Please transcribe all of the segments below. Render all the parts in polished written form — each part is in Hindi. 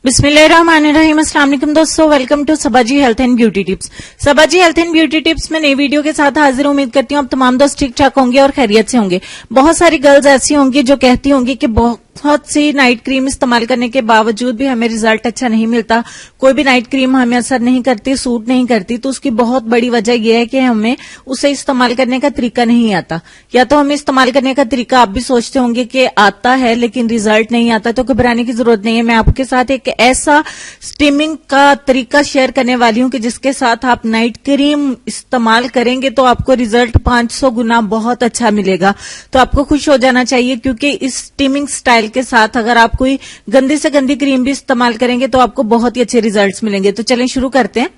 बिस्मिल्लाहिर्रहमानिर्रहीम। अस्सलाम वालेकुम दोस्तों, welcome to Sabaji health and beauty tips. Sabaji health and beauty tips में नई वीडियो के साथ हाजिर। उम्मीद करती हूँ आप तमाम दोस्त ठीक ठाक होंगे और खैरियत से होंगे। बहुत सारी गर्ल्स ऐसी होंगी जो कहती होंगी कि बहुत सी नाइट क्रीम इस्तेमाल करने के बावजूद भी हमें रिजल्ट अच्छा नहीं मिलता, कोई भी नाइट क्रीम हमें असर नहीं करती, सूट नहीं करती। तो उसकी बहुत बड़ी वजह यह है कि हमें उसे इस्तेमाल करने का तरीका नहीं आता, या तो हमें इस्तेमाल करने का तरीका आप भी सोचते होंगे कि आता है लेकिन रिजल्ट नहीं आता। तो घबराने की जरूरत नहीं है। मैं आपके साथ एक ऐसा स्टीमिंग का तरीका शेयर करने वाली हूं कि जिसके साथ आप नाइट क्रीम इस्तेमाल करेंगे तो आपको रिजल्ट 500 गुना बहुत अच्छा मिलेगा। तो आपको खुश हो जाना चाहिए, क्योंकि इस स्टीमिंग स्टाइल के साथ अगर आप कोई गंदी से गंदी क्रीम भी इस्तेमाल करेंगे तो आपको बहुत ही अच्छे रिजल्ट्स मिलेंगे। तो चलें शुरू करते हैं।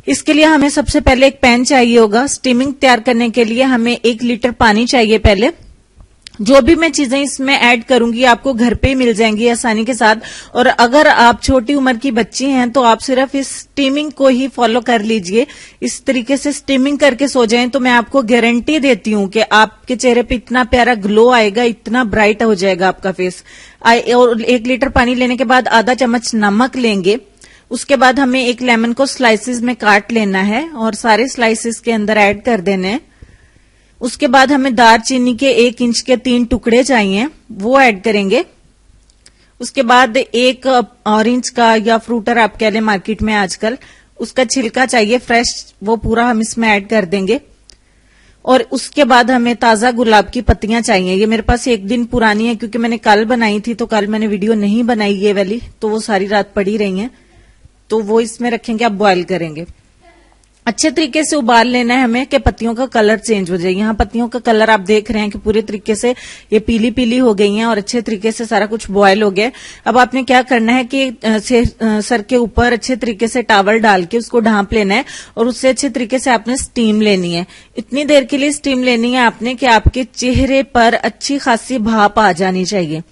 इसके लिए हमें सबसे पहले एक पैन चाहिए होगा। स्टीमिंग तैयार करने के लिए हमें 1 लीटर पानी चाहिए। पहले जो भी मैं चीजें इसमें ऐड करूंगी आपको घर पे ही मिल जाएंगी आसानी के साथ। और अगर आप छोटी उम्र की बच्ची हैं तो आप सिर्फ इस स्टीमिंग को ही फॉलो कर लीजिए। इस तरीके से स्टीमिंग करके सो जाएं तो मैं आपको गारंटी देती हूं कि आपके चेहरे पे इतना प्यारा ग्लो आएगा, इतना ब्राइट हो जाएगा आपका फेस। और 1 लीटर पानी लेने के बाद आधा चम्मच नमक लेंगे। उसके बाद हमें एक लेमन को स्लाइसिस में काट लेना है और सारे स्लाइसिस के अंदर ऐड कर देने हैं। उसके बाद हमें दालचीनी के 1 इंच के 3 टुकड़े चाहिए, वो ऐड करेंगे। उसके बाद एक ऑरेंज का या फ्रूटर आप कह लें मार्केट में आजकल, उसका छिलका चाहिए फ्रेश, वो पूरा हम इसमें ऐड कर देंगे। और उसके बाद हमें ताजा गुलाब की पत्तियां चाहिए। ये मेरे पास 1 दिन पुरानी है क्योंकि मैंने कल बनाई थी, तो कल मैंने वीडियो नहीं बनाई ये वाली, तो वो सारी रात पड़ी रही हैं। तो वो इसमें रखेंगे, आप बॉयल करेंगे। अच्छे तरीके से उबाल लेना है हमें कि पत्तियों का कलर चेंज हो जाए। यहाँ पत्तियों का कलर आप देख रहे हैं कि पूरे तरीके से ये पीली पीली हो गई हैं और अच्छे तरीके से सारा कुछ बॉयल हो गया। अब आपने क्या करना है कि सर के ऊपर अच्छे तरीके से टॉवल डाल के उसको ढांप लेना है और उससे अच्छे तरीके से आपने स्टीम लेनी है। इतनी देर के लिए स्टीम लेनी है आपने कि आपके चेहरे पर अच्छी खासी भाप आ जानी चाहिए।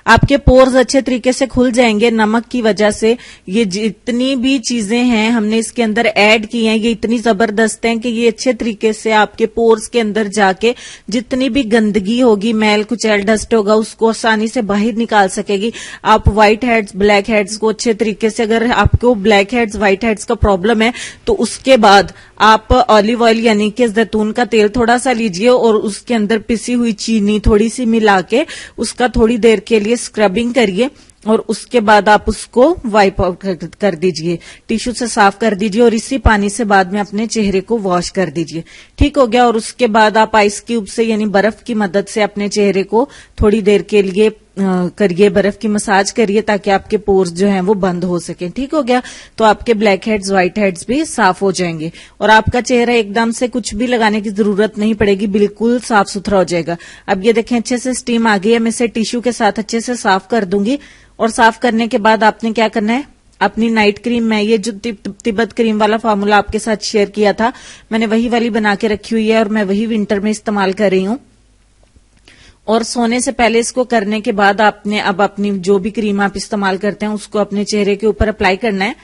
आपके पोर्स अच्छे तरीके से खुल जाएंगे नमक की वजह से। ये जितनी भी चीजें हैं हमने इसके अंदर ऐड की हैं, ये इतनी जबरदस्त हैं कि ये अच्छे तरीके से आपके पोर्स के अंदर जाके जितनी भी गंदगी होगी, मैल कुचैल डस्ट होगा, उसको आसानी से बाहर निकाल सकेगी। आप व्हाइट हेड्स, ब्लैक हेड्स को अच्छे तरीके से, अगर आपको ब्लैक हेड्स, व्हाइट हेड्स का प्रॉब्लम है तो उसके बाद आप ऑलिव ऑयल यानी कि जैतून का तेल थोड़ा सा लीजिए और उसके अंदर पिसी हुई चीनी थोड़ी सी मिला के उसका थोड़ी देर के लिए स्क्रबिंग करिए और उसके बाद आप उसको वाइप आउट कर दीजिए, टिश्यू से साफ कर दीजिए और इसी पानी से बाद में अपने चेहरे को वॉश कर दीजिए। ठीक हो गया। और उसके बाद आप आइस क्यूब से यानी बर्फ की मदद से अपने चेहरे को थोड़ी देर के लिए करिए, बर्फ की मसाज करिए ताकि आपके पोर्स जो हैं वो बंद हो सके। ठीक हो गया। तो आपके ब्लैक हेड्स, व्हाइट हेड्स भी साफ हो जाएंगे और आपका चेहरा एकदम से कुछ भी लगाने की जरूरत नहीं पड़ेगी, बिल्कुल साफ सुथरा हो जाएगा। अब ये देखें अच्छे से स्टीम आ गई है। मैं इसे टिश्यू के साथ अच्छे से साफ कर दूंगी और साफ करने के बाद आपने क्या करना है, अपनी नाइट क्रीम में ये जो तिब्बत क्रीम वाला फार्मूला आपके साथ शेयर किया था, मैंने वही वाली बना के रखी हुई है और मैं वही विंटर में इस्तेमाल कर रही हूं। और सोने से पहले इसको करने के बाद आपने अब अपनी जो भी क्रीम आप इस्तेमाल करते हैं उसको अपने चेहरे के ऊपर अप्लाई करना है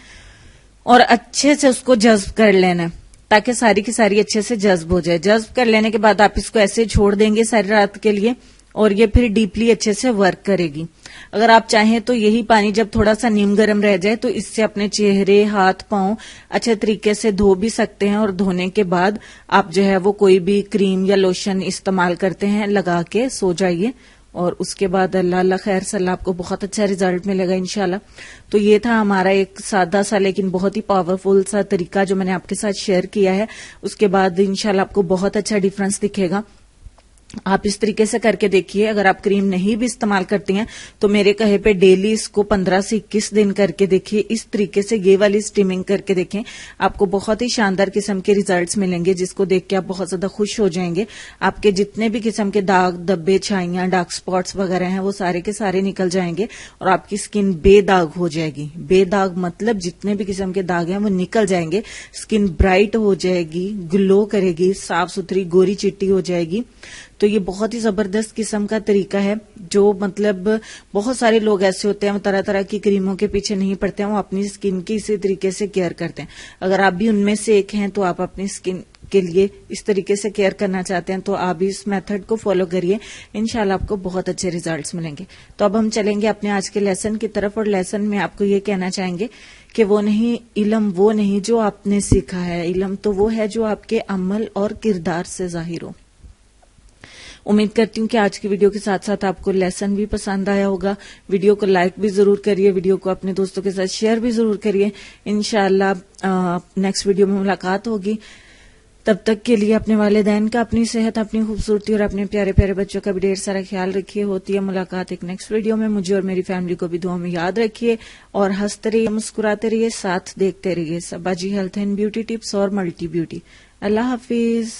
और अच्छे से उसको जज्ब कर लेना है ताकि सारी की सारी अच्छे से जज्ब हो जाए। जज्ब कर लेने के बाद आप इसको ऐसे छोड़ देंगे सारी रात के लिए और ये फिर डीपली अच्छे से वर्क करेगी। अगर आप चाहें तो यही पानी जब थोड़ा सा नीम गर्म रह जाए तो इससे अपने चेहरे, हाथ, पांव अच्छे तरीके से धो भी सकते हैं और धोने के बाद आप जो है वो कोई भी क्रीम या लोशन इस्तेमाल करते हैं लगा के सो जाइए और उसके बाद अल्लाह अल्लाह खैर सल्लाह आपको बहुत अच्छा रिजल्ट मिलेगा इंशाल्लाह। तो ये था हमारा एक सादा सा लेकिन बहुत ही पावरफुल सा तरीका जो मैंने आपके साथ शेयर किया है। उसके बाद इंशाल्लाह आपको बहुत अच्छा डिफरेंस दिखेगा। आप इस तरीके से करके देखिए। अगर आप क्रीम नहीं भी इस्तेमाल करती हैं तो मेरे कहे पे डेली इसको 15 से 21 दिन करके देखिए। इस तरीके से ये वाली स्टीमिंग करके देखें, आपको बहुत ही शानदार किस्म के रिजल्ट्स मिलेंगे जिसको देख के आप बहुत ज्यादा खुश हो जाएंगे। आपके जितने भी किस्म के दाग, धब्बे, छाइयां, डार्क स्पॉट्स वगैरह हैं वो सारे के सारे निकल जाएंगे और आपकी स्किन बेदाग हो जाएगी। बेदाग मतलब जितने भी किस्म के दाग हैं वो निकल जाएंगे, स्किन ब्राइट हो जाएगी, ग्लो करेगी, साफ सुथरी गोरी चिट्टी हो जाएगी। तो ये बहुत ही जबरदस्त किस्म का तरीका है जो मतलब बहुत सारे लोग ऐसे होते हैं वो तरह तरह की क्रीमों के पीछे नहीं पड़ते हैं, वो अपनी स्किन की इसी तरीके से केयर करते हैं। अगर आप भी उनमें से एक हैं तो आप अपनी स्किन के लिए इस तरीके से केयर करना चाहते हैं तो आप भी इस मेथड को फॉलो करिए, इंशाल्लाह आपको बहुत अच्छे रिजल्ट्स मिलेंगे। तो अब हम चलेंगे अपने आज के लेसन की तरफ, और लेसन में आपको ये कहना चाहेंगे कि वो नहीं, इल्म वो नहीं जो आपने सीखा है, इल्म तो वो है जो आपके अमल और किरदार से जाहिर हो। उम्मीद करती हूँ कि आज की वीडियो के साथ साथ आपको लेसन भी पसंद आया होगा। वीडियो को लाइक भी जरूर करिए, वीडियो को अपने दोस्तों के साथ शेयर भी जरूर करिए। इंशाल्लाह नेक्स्ट वीडियो में मुलाकात होगी। तब तक के लिए अपने वालिदैन का, अपनी सेहत, अपनी खूबसूरती और अपने प्यारे प्यारे बच्चों का भी ढेर सारा ख्याल रखिए। होती है मुलाकात एक नेक्स्ट वीडियो में। मुझे और मेरी फैमिली को भी दुआ में याद रखिए और हंसते रहिए, मुस्कुराते रहिए, साथ देखते रहिए सबाजी हेल्थ एंड ब्यूटी टिप्स और मल्टी ब्यूटी। अल्लाह हाफिज।